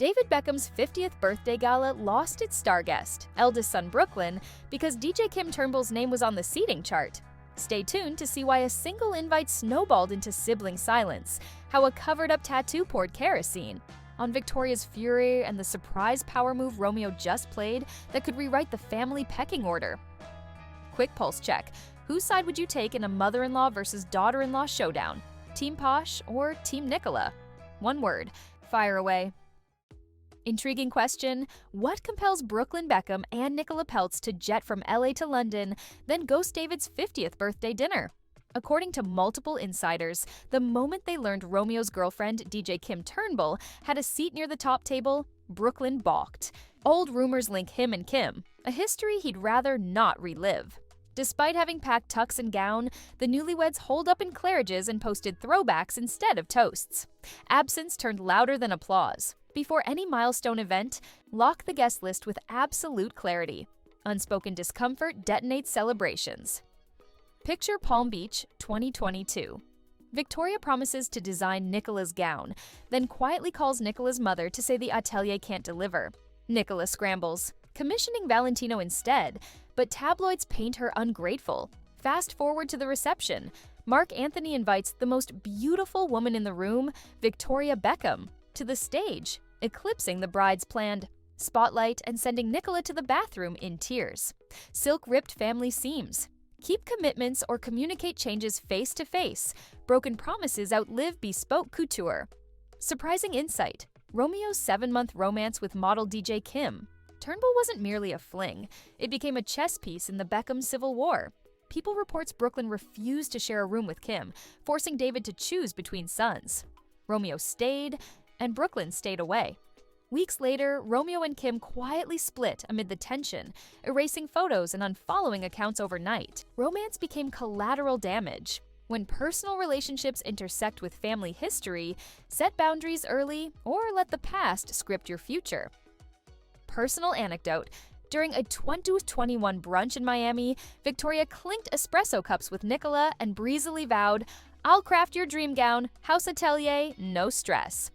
David Beckham's 50th birthday gala lost its star guest, eldest son Brooklyn, because DJ Kim Turnbull's name was on the seating chart. Stay tuned to see why a single invite snowballed into sibling silence, how a covered-up tattoo poured kerosene, on Victoria's fury and the surprise power move Romeo just played that could rewrite the family pecking order. Quick pulse check. Whose side would you take in a mother-in-law versus daughter-in-law showdown? Team Posh or Team Nicola? One word. Fire away. Intriguing question. What compels Brooklyn Beckham and Nicola Peltz to jet from LA to London, then ghost David's 50th birthday dinner? According to multiple insiders, the moment they learned Romeo's girlfriend, DJ Kim Turnbull, had a seat near the top table, Brooklyn balked. Old rumors link him and Kim, a history he'd rather not relive. Despite having packed tux and gown, the newlyweds holed up in Claridge's and posted throwbacks instead of toasts. Absence turned louder than applause. Before any milestone event, lock the guest list with absolute clarity. Unspoken discomfort detonates celebrations. Picture Palm Beach, 2022. Victoria promises to design Nicola's gown, then quietly calls Nicola's mother to say the atelier can't deliver. Nicola scrambles, commissioning Valentino instead, but tabloids paint her ungrateful. Fast forward to the reception. Mark Anthony invites the most beautiful woman in the room, Victoria Beckham, to the stage, eclipsing the bride's planned spotlight and sending Nicola to the bathroom in tears. Silk-ripped family seams. Keep commitments or communicate changes face-to-face. Broken promises outlive bespoke couture. Surprising insight. Romeo's 7-month romance with model DJ Kim. Turnbull wasn't merely a fling. It became a chess piece in the Beckham civil war. People reports Brooklyn refused to share a room with Kim, forcing David to choose between sons. Romeo stayed, and Brooklyn stayed away. Weeks later, Romeo and Kim quietly split amid the tension, erasing photos and unfollowing accounts overnight. Romance became collateral damage. When personal relationships intersect with family history, set boundaries early or let the past script your future. Personal anecdote. During a 2021 brunch in Miami, Victoria clinked espresso cups with Nicola and breezily vowed, "I'll craft your dream gown, house atelier, no stress."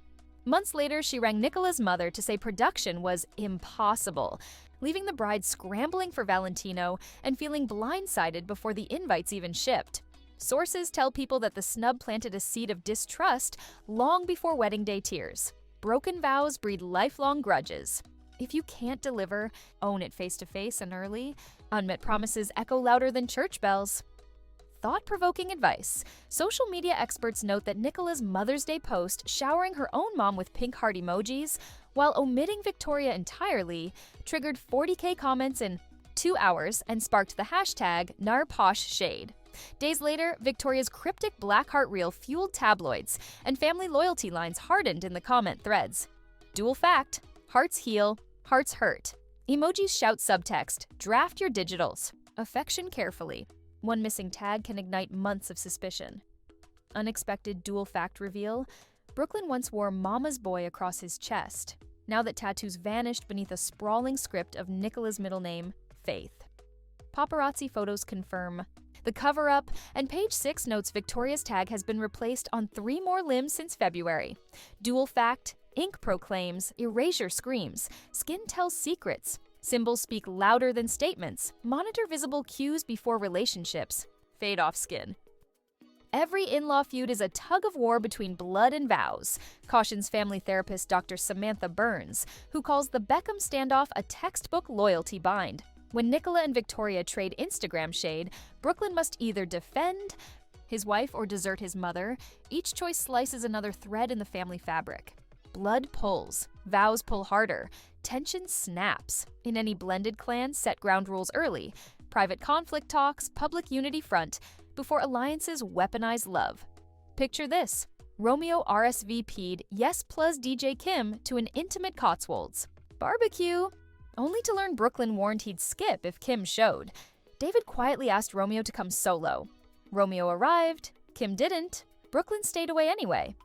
Months later, she rang Nicola's mother to say production was impossible, leaving the bride scrambling for Valentino and feeling blindsided before the invites even shipped. Sources tell People that the snub planted a seed of distrust long before wedding day tears. Broken vows breed lifelong grudges. If you can't deliver, own it face-to-face and early. Unmet promises echo louder than church bells. Thought-provoking advice. Social media experts note that Nicola's Mother's Day post showering her own mom with pink heart emojis, while omitting Victoria entirely, triggered 40K comments in 2 hours and sparked the hashtag #NarPoshShade. Days later, Victoria's cryptic black heart reel fueled tabloids, and family loyalty lines hardened in the comment threads. Dual fact: hearts heal, hearts hurt. Emojis shout subtext: draft your digitals. Affection carefully. One missing tag can ignite months of suspicion. Unexpected dual fact reveal: Brooklyn once wore Mama's Boy across his chest. Now that tattoos vanished beneath a sprawling script of Nicola's middle name, Faith. Paparazzi photos confirm the cover-up, and page 6 notes Victoria's tag has been replaced on 3 more limbs since February. Dual fact: ink proclaims, erasure screams, skin tells secrets. Symbols speak louder than statements. Monitor visible cues before relationships. Fade off skin. Every in-law feud is a tug-of-war between blood and vows, cautions family therapist Dr. Samantha Burns, who calls the Beckham standoff a textbook loyalty bind. When Nicola and Victoria trade Instagram shade, Brooklyn must either defend his wife or desert his mother. Each choice slices another thread in the family fabric. Blood pulls, vows pull harder, tension snaps. In any blended clan, set ground rules early. Private conflict talks, public unity front, before alliances weaponize love. Picture this: Romeo RSVP'd Yes plus DJ Kim to an intimate Cotswolds barbecue, only to learn Brooklyn warned he'd skip if Kim showed. David quietly asked Romeo to come solo. Romeo arrived, Kim didn't, Brooklyn stayed away anyway.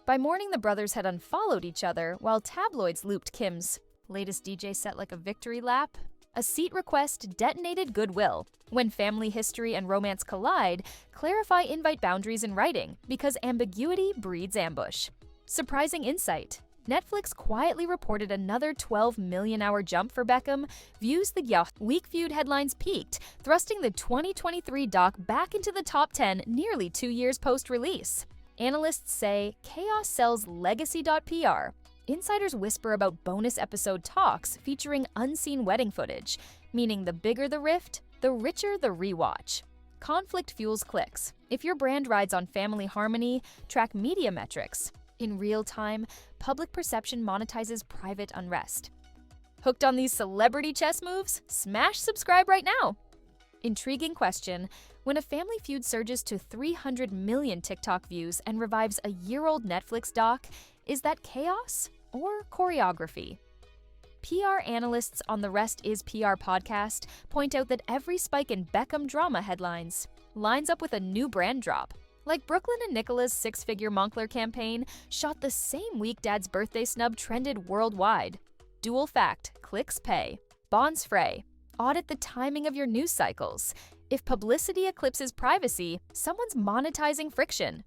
By morning, the brothers had unfollowed each other, while tabloids looped Kim's latest DJ set like a victory lap. A seat request detonated goodwill. When family history and romance collide, clarify invite boundaries in writing, because ambiguity breeds ambush. Surprising insight. Netflix quietly reported another 12 million hour jump for Beckham. Views the yacht week feud headlines peaked, thrusting the 2023 doc back into the top 10 nearly 2 years post-release. Analysts say chaos sells legacy.pr. Insiders whisper about bonus episode talks featuring unseen wedding footage, meaning the bigger the rift, the richer the rewatch. Conflict fuels clicks. If your brand rides on family harmony, track media metrics. In real time, public perception monetizes private unrest. Hooked on these celebrity chess moves? Smash subscribe right now! Intriguing question. When a family feud surges to 300 million TikTok views and revives a year-old Netflix doc, is that chaos or choreography? PR analysts on the Rest is PR podcast point out that every spike in Beckham drama headlines lines up with a new brand drop. Like Brooklyn and Nicola's six-figure Moncler campaign, shot the same week Dad's birthday snub trended worldwide. Dual fact, clicks pay. Bonds fray. Audit the timing of your news cycles. If publicity eclipses privacy, someone's monetizing friction.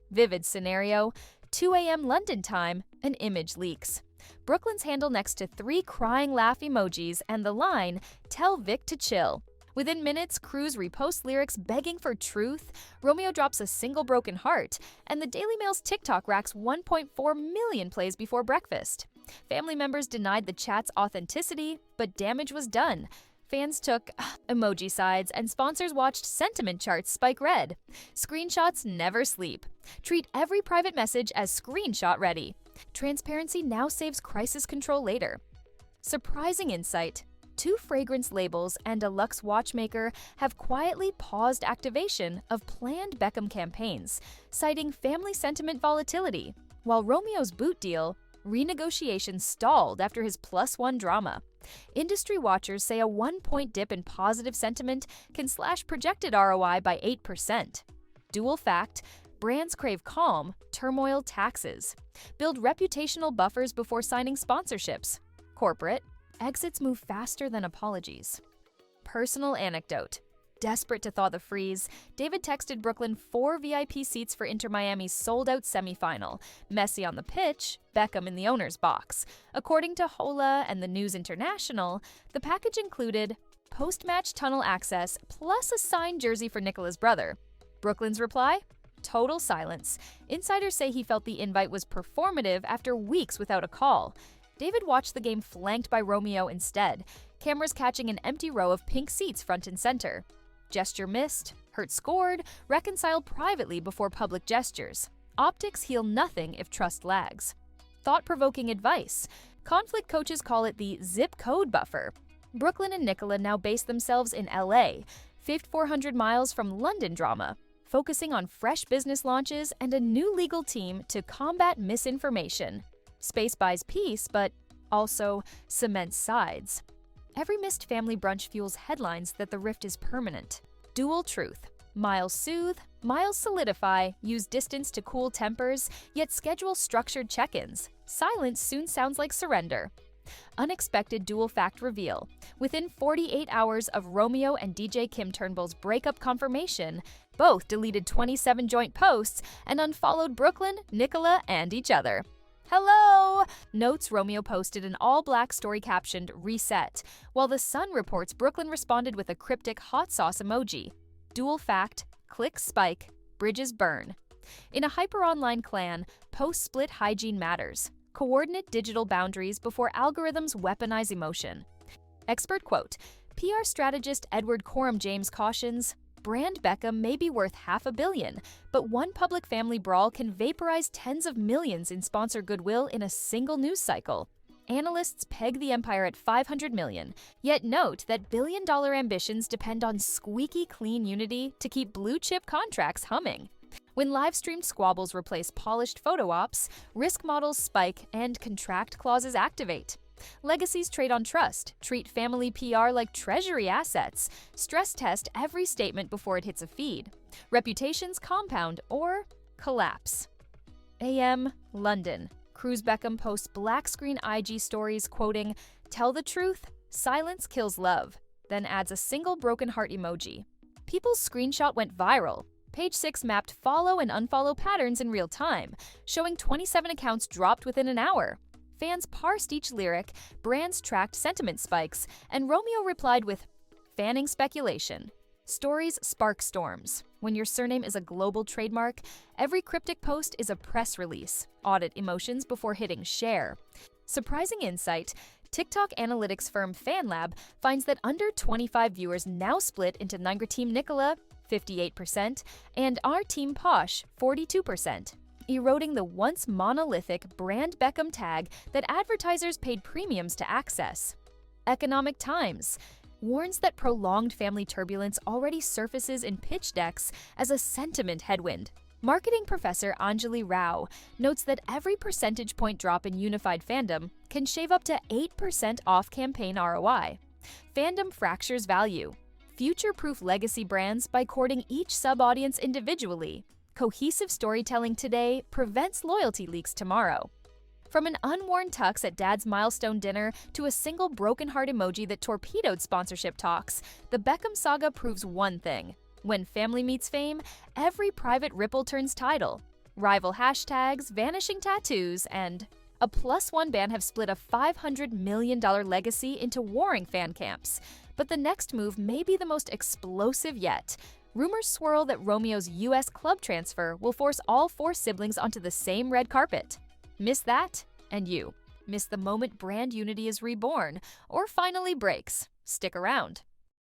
Vivid scenario, 2 a.m. London time, an image leaks. Brooklyn's handle next to 3 crying laugh emojis and the line, "Tell Vic to chill." Within minutes, crews repost lyrics begging for truth, Romeo drops a single broken heart, and the Daily Mail's TikTok racks 1.4 million plays before breakfast. Family members denied the chat's authenticity, but damage was done. Fans took emoji sides, and sponsors watched sentiment charts spike red. Screenshots never sleep. Treat every private message as screenshot ready. Transparency now saves crisis control later. Surprising insight. 2 fragrance labels and a luxe watchmaker have quietly paused activation of planned Beckham campaigns, citing family sentiment volatility, while Romeo's boot deal renegotiation stalled after his +1 drama. Industry watchers say a 1-point dip in positive sentiment can slash projected ROI by 8%. Dual fact, brands crave calm, turmoil taxes. Build reputational buffers before signing sponsorships. Corporate, exits move faster than apologies. Personal anecdote. Desperate to thaw the freeze, David texted Brooklyn 4 VIP seats for Inter Miami's sold-out semifinal. Messi on the pitch, Beckham in the owner's box. According to Hola and the News International, the package included post-match tunnel access plus a signed jersey for Nicola's brother. Brooklyn's reply? Total silence. Insiders say he felt the invite was performative after weeks without a call. David watched the game flanked by Romeo instead, cameras catching an empty row of pink seats front and center. Gesture missed, hurt scored, reconciled privately before public gestures. Optics heal nothing if trust lags. Thought-provoking advice. Conflict coaches call it the zip code buffer. Brooklyn and Nicola now base themselves in LA, 400 miles from London drama, focusing on fresh business launches and a new legal team to combat misinformation. Space buys peace, but also cements sides. Every missed family brunch fuels headlines that the rift is permanent. Dual truth. Miles soothe, miles solidify, use distance to cool tempers, yet schedule structured check-ins. Silence soon sounds like surrender. Unexpected dual fact reveal. Within 48 hours of Romeo and DJ Kim Turnbull's breakup confirmation, both deleted 27 joint posts and unfollowed Brooklyn, Nicola, and each other. Hello! Notes Romeo posted an all-black story captioned, "Reset," while The Sun reports Brooklyn responded with a cryptic hot sauce emoji. Dual fact, clicks spike, bridges burn. In a hyper-online clan, post-split hygiene matters. Coordinate digital boundaries before algorithms weaponize emotion. Expert quote, PR strategist Edward Coram James cautions, brand Beckham may be worth $500 million, but one public family brawl can vaporize tens of millions in sponsor goodwill in a single news cycle. Analysts peg the empire at $500 million, yet note that billion-dollar ambitions depend on squeaky clean unity to keep blue-chip contracts humming. When live-streamed squabbles replace polished photo ops, risk models spike and contract clauses activate. Legacies trade on trust, treat family PR like treasury assets, stress test every statement before it hits a feed. Reputations compound or collapse. AM, London. Cruz Beckham posts black screen IG stories quoting, "Tell the truth, silence kills love," then adds a single broken heart emoji. People's screenshot went viral. Page 6 mapped follow and unfollow patterns in real time, showing 27 accounts dropped within an hour. Fans parsed each lyric, brands tracked sentiment spikes, and Romeo replied with fanning speculation. Stories spark storms. When your surname is a global trademark, every cryptic post is a press release. Audit emotions before hitting share. Surprising insight, TikTok analytics firm FanLab finds that under 25 viewers now split into Nigra Team Nicola, 58%, and our Team Posh, 42%, eroding the once monolithic brand Beckham tag that advertisers paid premiums to access. Economic Times warns that prolonged family turbulence already surfaces in pitch decks as a sentiment headwind. Marketing professor Anjali Rao notes that every percentage point drop in unified fandom can shave up to 8% off campaign ROI. Fandom fractures value. Future-proof legacy brands by courting each sub-audience individually. Cohesive storytelling today prevents loyalty leaks tomorrow. From an unworn tux at Dad's milestone dinner to a single broken heart emoji that torpedoed sponsorship talks, the Beckham saga proves one thing. When family meets fame, every private ripple turns tidal. Rival hashtags, vanishing tattoos, and a +1 band have split a $500 million legacy into warring fan camps. But the next move may be the most explosive yet. Rumors swirl that Romeo's US club transfer will force all 4 siblings onto the same red carpet. Miss that, and you miss the moment brand unity is reborn or finally breaks. Stick around.